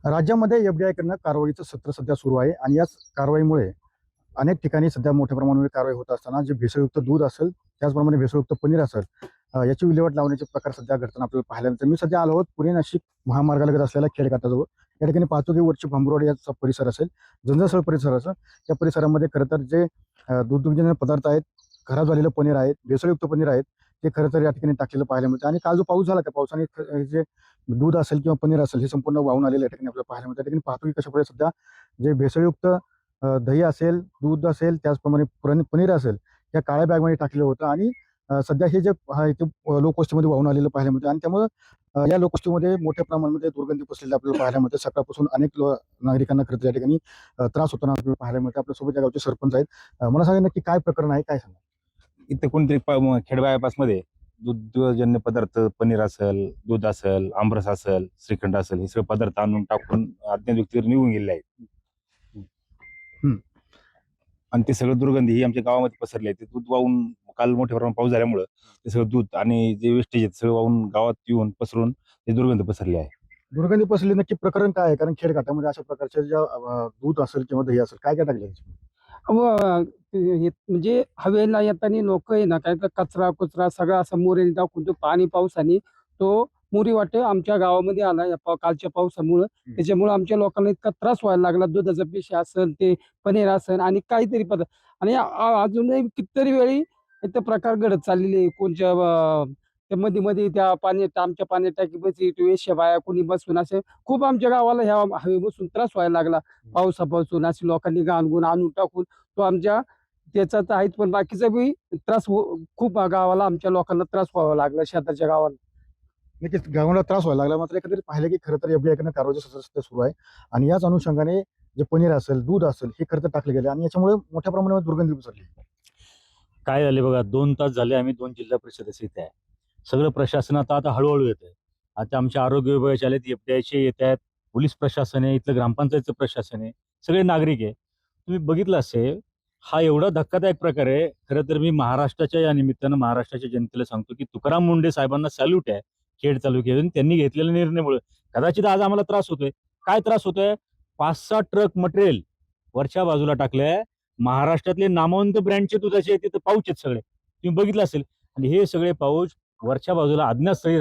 राज्यामध्ये एफडीआयकडनं कारवाईचं सत्र सध्या सुरू आहे आणि याच कारवाईमुळे अनेक ठिकाणी सध्या मोठ्या प्रमाणावर कारवाई होत असताना जे भेसळयुक्त दूध असेल त्याचप्रमाणे भेसळयुक्त पनीर असेल याची विल्हेवाट लावण्याचे प्रकार सध्या घडताना आपल्याला पाहायला मिळतं. मी सध्या आलो आहोत पुणे नाशिक महामार्गालगत असलेल्या खेडकाटाजवळ. या ठिकाणी पाहतो की वरची भांबरोड याचा परिसर असेल, जंजसळ परिसर असेल, या परिसरामध्ये खरं तर जे दुग्धजन्य पदार्थ आहेत, खराब झालेलं पनीर आहेत, भेसळयुक्त पनीर आहेत, ते खरं तर या ठिकाणी टाकलेलं पाहायला मिळतं. आणि काल जो पाऊस झाला त्या पावसाने जे दूध असेल किंवा पनीर असेल हे संपूर्ण वाहून आलेलं या ठिकाणी आपल्याला पाहायला मिळतं. त्या ठिकाणी पाहतो की कशाप्रकारे सध्या जे भेसळयुक्त दही असेल, दूध असेल, त्याचप्रमाणे पनीर असेल, या काळ्या बॅगमध्ये टाकलेलं होतं. आणि सध्या हे जे इथे लोकवस्तीमध्ये वाहून आलेलं पाहायला मिळतं. आणि त्यामुळे या लोकवस्तीमध्ये मोठ्या प्रमाणामध्ये दुर्गंधी पसरलेली आपल्याला पाहायला मिळते. सकाळपासून अनेक नागरिकांना खरं तर या ठिकाणी त्रास होताना आपल्याला पाहायला मिळतं. आपल्यासोबत या गावचे सरपंच आहेत. मला सांगा नक्की काय प्रकरण आहे, काय सांगा. इथे कोणतरी खेड बायपास मध्ये दुग्धजन्य पदार्थ, पनीर असेल, दूध असेल, आमरस असेल, श्रीखंड असेल, हे सगळे पदार्थ आणून टाकून अज्ञात व्यक्तीवर निघून गेलेले आहेत. आणि ते सगळं दुर्गंधी ही आमच्या गावामध्ये पसरली आहे. ते दूध वाहून काल मोठ्या प्रमाणात पाऊस झाल्यामुळं ते सगळं दूध आणि जे वेस्टेज आहेत सगळं वाहून गावात येऊन पसरून ते दुर्गंध पसरली आहे. दुर्गंधी पसरली नक्की प्रकरण काय आहे? कारण खेडघाटामध्ये अशा प्रकारच्या ज्या दूध असेल किंवा दही असेल, काय काय टाकलं? म्हणजे हवेला येताना लोक आहे ना, काय तर कचरा कुचरा सगळा असं मोरीने टाकून तो पाणी पावसाने तो मोरी वाटे आमच्या गावामध्ये आला या कालच्या पावसामुळं. त्याच्यामुळे आमच्या लोकांना इतका त्रास व्हायला लागला. दुधाचा पिशे असेल, ते पनीर असेल आणि काहीतरी पदार्थ. आणि अजूनही कितीतरी वेळी इथं प्रकार घडत चाललेले आहे. कोणच्या त्या मध्ये मध्ये त्या पाण्यात आमच्या पाण्यात टाकी बसली वेश्या बाया कोणी बसून असे खूप आमच्या गावाला ह्या हवे बसून त्रास व्हायला लागला. पावसापासून असे लोकांनी घाण आणून टाकून तो आमच्या त्याचा तर आहेत, पण बाकीचा बी त्रास खूप गावाला आमच्या लोकांना त्रास व्हावा लागला शेताच्या गावाला. नक्कीच गावाला त्रास व्हायला लागला. मात्र एकंदरीत पाहिलं की खरं तर एफडीआयकडनं कारवाईचं सत्र सध्या सुरू आहे. आणि याच अनुषंगाने जे पनीर असेल, दूध असेल, हे खरं तर टाकले गेले आणि याच्यामुळे मोठ्या प्रमाणावर दुर्गंधी पसरली. काय झाले बघा, 2 तास झाले आम्ही 2 जिल्हा परिषदेचे इथे आहे. सगळं प्रशासन आता हळूहळू येत आहे. आता आमच्या आरोग्य विभागाचे आलेत, एफडीआयचे येत आहेत, पोलीस प्रशासन आहे, इथलं ग्रामपंचायतचं प्रशासन आहे, सगळे नागरिक आहे. तुम्ही बघितलं असेल, हा एवढा धक्कादायक प्रकार आहे. खरं तर मी महाराष्ट्राच्या या निमित्तानं महाराष्ट्राच्या जनतेला सांगतो की तुकाराम मुंढे साहेबांना सॅल्यूट आहे. खेड तालुक्यातून त्यांनी घेतलेल्या निर्णयामुळे कदाचित आज आम्हाला त्रास होतोय. काय त्रास होतोय? 5-6 ट्रक मटेरियल वरच्या बाजूला टाकलंय. महाराष्ट्रातले नामवंत ब्रँडचे दुधाचे तिथे पाऊच आहेत सगळे, तुम्ही बघितलं असेल. आणि हे सगळे पाऊच वरच्या बाजूला अज्ञातस्थळी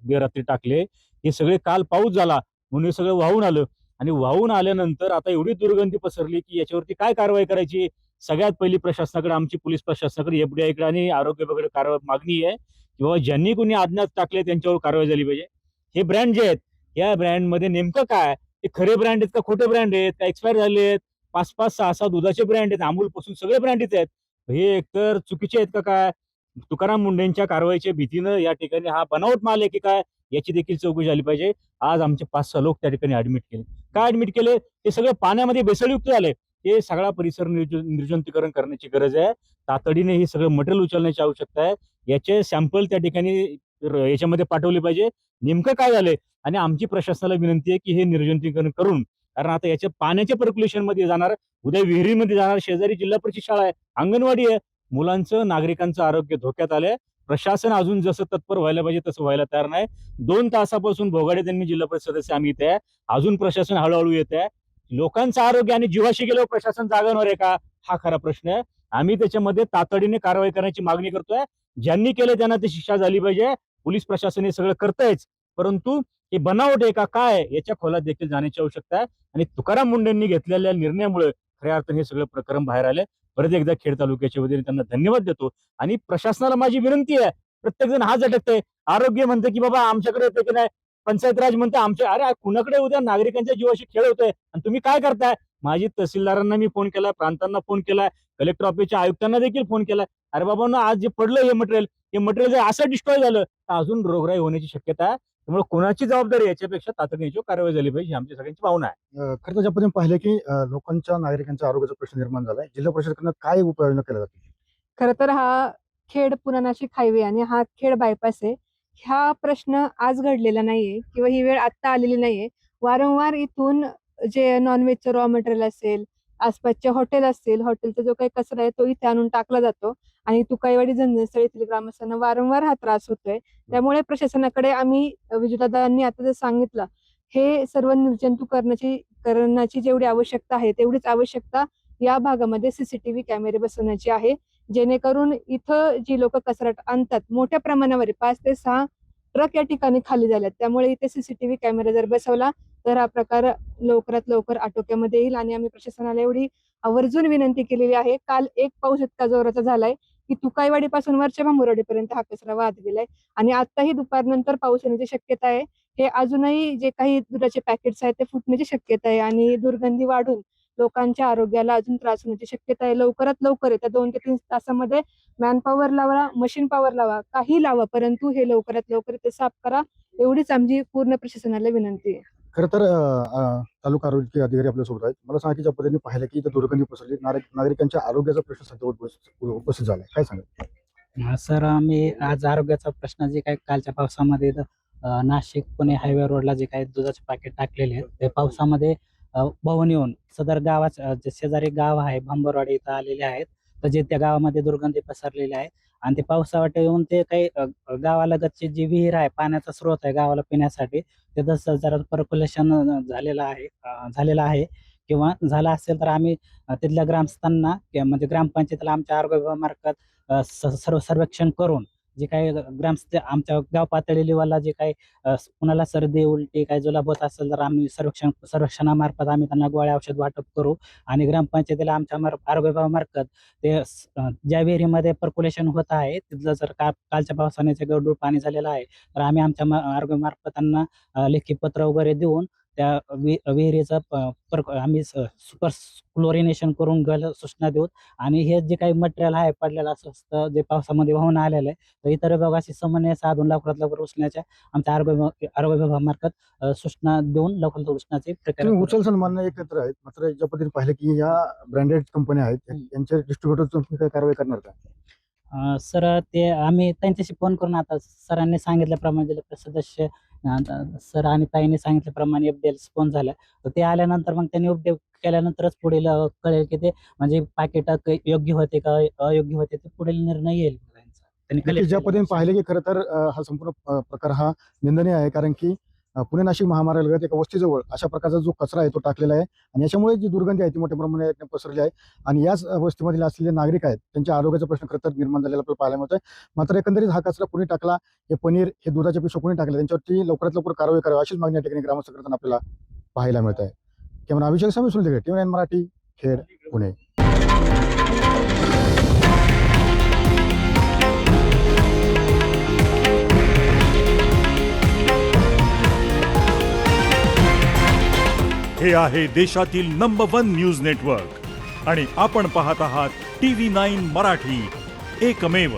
बेरात्री टाकले. हे सगळे काल पाऊस झाला म्हणून हे सगळं वाहून आलं. आणि वाहून आल्यानंतर आता एवढी दुर्गंधी पसरली की याच्यावरती काय कारवाई करायची. सगळ्यात पहिली प्रशासनाकडे, आमची पोलीस प्रशासनाकडे, एफडीआयकडे आणि आरोग्य विभागाकडे कारवाई मागणी आहे की बाबा ज्यांनी कोणी अज्ञात टाकले त्यांच्यावर कारवाई झाली पाहिजे. हे ब्रँड जे आहेत, या ब्रँडमध्ये नेमकं काय, ते खरे ब्रँड आहेत का खोटे ब्रँड आहेत का एक्सपायर झाले आहेत? 5-5, 6-6 दुधाचे ब्रँड आहेत, अमूल पासून सगळे ब्रँड इथे आहेत. हे एकतर चुकीचे आहेत का काय? तुकाराम मुंढेंच्या कारवाईच्या भीतीनं या ठिकाणी हा बनावट माल आहे की काय, याची देखील चौकशी झाली पाहिजे. आज आमचे 5-6 लोक त्या ठिकाणी ऍडमिट केले. काय ऍडमिट केले? ते सगळं पाण्यामध्ये भेसळयुक्त झाले. हे सगळा परिसर निर्जंतुकीकरण करण्याची गरज आहे. तातडीने हे सगळं मटेरियल उचलण्याची आवश्यकता आहे. याचे सॅम्पल त्या ठिकाणी याच्यामध्ये पाठवले पाहिजे. नेमकं काय झालंय. आणि आमची प्रशासनाला विनंती आहे की हे निर्जंतुकीकरण करून, कारण आता याच्या पाण्याच्या पर्क्युलेशन मध्ये जाणार, उद्या विहिरीमध्ये जाणार, शेजारी जिल्हा परिषद शाळा आहे, अंगणवाडी आहे, मुलांचं नागरिकांचं आरोग्य धोक्यात आलंय. प्रशासन अजून जसं तत्पर व्हायला पाहिजे तसं व्हायला तयार नाही. 2 तासापासून भोगाडे त्यांनी जिल्हा परिषद सदस्य आम्ही इथे आहे, अजून प्रशासन हळूहळू येत आहे. लोकांचं आरोग्य आणि जीवाशी गेल्यावर प्रशासन जागणार आहे का, हा खरा प्रश्न आहे. आम्ही त्याच्यामध्ये तातडीने कारवाई करण्याची मागणी करतोय. ज्यांनी केलं त्यांना ती शिक्षा झाली पाहिजे. पोलीस प्रशासन हे सगळं करतंयच, परंतु हे बनावट आहे का काय, याच्या खोलात देखील जाण्याची आवश्यकता आहे. आणि तुकाराम मुंढेंनी घेतलेल्या निर्णयामुळे खऱ्या अर्थाने हे सगळं प्रकरण बाहेर आले. परत एकदा खेड तालुक्याच्या वतीने त्यांना धन्यवाद देतो. आणि प्रशासनाला माझी विनंती आहे, प्रत्येक जण हा झटकतंय. आरोग्य म्हणतं की बाबा आमच्याकडे येते की नाही, पंचायत राज म्हणते आमच्या, अरे कुणाकडे उद्या नागरिकांच्या जीवाशी खेळ होतोय आणि तुम्ही काय करताय. माझी तहसीलदारांना मी फोन केलाय, प्रांतांना फोन केलाय, कलेक्टर ऑफिसच्या आयुक्तांना देखील फोन केलाय. अरे बाबा आज जे पडलं हे मटेरियल जर असं डिस्ट्रॉय झालं तर अजून रोगराई होण्याची शक्यता आहे. त्यामुळे कोणाची जबाबदारी याच्यापेक्षा तातडीने कारवाई झाली पाहिजे, ही आमची सगळ्यांची भावना आहे. खरं तर ज्या पद्धतीने पाहिलं की लोकांच्या नागरिकांच्या आरोग्याचा प्रश्न निर्माण झालाय, जिल्हा परिषदेकडनं काय उपाययोजना केल्या जातील? खरं तर हा खेड पुणे नाशिक हायवे आणि हा खेड बायपास आहे. हा प्रश्न आज घडलेला नाहीये किंवा ही वेळ आत्ता आलेली नाहीये. वारंवार इथून जे नॉनव्हेजचं रॉ मटेरियल असेल, आसपासचे हॉटेल असतील, हॉटेलचा जो काही कचरा आहे तो इथे आणून टाकला जातो आणि तुकाईवाडी झंझणस्थळ येथील ग्रामस्थांना वारंवार हा त्रास होतोय. त्यामुळे प्रशासनाकडे आम्ही, विजयदादांनी आता जर सांगितलं, हे सर्व करण्याची जेवढी आवश्यकता आहे तेवढीच आवश्यकता या भागामध्ये सीसीटीव्ही कॅमेरे बसवण्याची आहे, जेणेकरून इथं जी लोक कचरा आणतात मोठ्या प्रमाणावर 5 ते 6 ट्रक या ठिकाणी खाली झाल्यात, त्यामुळे इथे सीसीटीव्ही कॅमेरा जर बसवला तर हा प्रकार लवकरात लवकर आटोक्यामध्ये येईल. आणि आम्ही प्रशासनाला एवढी आवर्जून विनंती केलेली आहे. काल एक पाऊस इतका जोराचा झालाय की तुकाईवाडीपासून वरच्या भांबुर्डीपर्यंत हा कचरा वाहत गेलाय आणि आताही दुपारनंतर पाऊस येण्याची शक्यता आहे. हे अजूनही जे काही दुधाचे पॅकेट्स आहेत ते फुटण्याची शक्यता आहे आणि दुर्गंधी वाढून लोकांच्या आरोग्याला अजून त्रास होण्याची शक्यता आहे. लवकरात लवकर येत्या 2 ते 3 तासामध्ये मॅन पॉवर लावा, मशीन पॉवर लावा, काही लावा, परंतु हे लवकरात लवकर ते साफ करा, एवढीच आमची पूर्ण प्रशासनाला विनंती आहे. खरं तर तालुका आरोग्य अधिकारी आपल्यासोबत आहेत. मला सांगा की ज्या पद्धतीने पाहिलं की इथं दुर्गंधी पसरली, नागरिकांच्या आरोग्याचा प्रश्न सध्या उपस्थित झालाय, काय सांगा? सर, आम्ही आज आरोग्याचा प्रश्न जे काही कालच्या पावसामध्ये नाशिक पुणे हायवे रोडला जे काही दुधाचे पॅकेट टाकलेले आहेत ते पावसामध्ये वाहून येऊन सदर गावाच्या जे शेजारी गाव आहे भांबरवाडी इथं आलेले आहेत. तर जे त्या गावामध्ये दुर्गंधी पसरलेली आहे आणि ते पावसावाटे येऊन ते काही गावालगतची जी विहीर आहे, पाण्याचा स्रोत आहे गावाला पिण्यासाठी, ते तसं जरा पर्क्युलेशन झालेलं आहे किंवा झालं असेल तर आम्ही तिथल्या ग्रामस्थांना म्हणजे ग्रामपंचायतीला आमच्या आरोग्य विभागामार्फत सर्व सर्वेक्षण करून जे काही ग्रामस्थ आमच्या गाव पातळी लेवलला जे काही कुणाला सर्दी उलटी काही जुलाब होत असेल तर आम्ही सर्वेक्षणामार्फत आम्ही त्यांना गोळ्या औषध वाटप करू आणि ग्रामपंचायतीला आमच्या आरोग्य विभागामार्फत ते ज्या विहिरीमध्ये पर्क्युलेशन होत आहे तिथलं जर कालच्या पावसाने जे गडूळ पाणी झालेलं आहे तर आम्ही आमच्या आरोग्यमार्फत त्यांना लेखी पत्र वगैरे देऊन त्या विहिरीचं आम्ही सुपर क्लोरिनेशन करून घ्यायला सूचना देऊ आणि हे जे काही मटेरियल आहे पडलेलं असं जे पावसामध्ये वाहून आलेलं आहे तर इतर विभागाशी समन्वय साधून लवकरात लवकर उचलण्याच्या आमच्या आरोग्य विभागामार्फत सूचना देऊन लवकरात उचलण्याची प्रक्रिया तुम्ही उचल सन्मान एकत्र आहेत, मात्र ज्या पद्धतीने पाहिलं की या ब्रँडेड कंपन्या आहेत यांच्या डिस्ट्रीब्युटर तुम्ही काय कारवाई करणार का? सर, ते आम्ही त्यांच्याशी फोन करून आता सरांनी सांगितल्याप्रमाणे जिल्हा सदस्य सर आणि ताईंनी सांगितल्याप्रमाणे FDL फोन झाला तर ते आल्यानंतर मग त्यांनी अपडेट केल्यानंतरच पुढील कळेल की ते म्हणजे पाकिट योग्य होते का अयोग्य होते ते पुढील निर्णय येईल त्यांनी ज्या पद्धतीने पाहिलं की खरं तर हा संपूर्ण प्रकार हा निंदनीय आहे, कारण की पुणे नाशिक महामार्गालगत एका वस्तीजवळ अशा प्रकारचा जो कचरा आहे तो टाकलेला आहे आणि याच्यामुळे जी दुर्गंधी आहे ती मोठ्या प्रमाणात पसरली आहे आणि याच वस्तीमधील असलेले नागरिक आहेत त्यांच्या आरोग्याचा प्रश्न खरं तर निर्माण झालेला आपल्याला पाहायला मिळतोय. मात्र एकंदरीत हा कचरा कोणी टाकला, हे पनीर हे दुधाच्या पिशव्या कोणी टाकले त्यांच्यावरती लवकरात लवकर कारवाई करावी अशीच मागणी या ठिकाणी ग्रामस्थ करताना आपल्याला पाहायला मिळत आहे. कॅमेरा अभिषेक स्वामी सुनील TV9 मराठी, खेड, पुणे. हे आहे देशातील नंबर 1 न्यूज नेटवर्क आणि आपण पाहत आहात TV9 मराठी, एकमेव.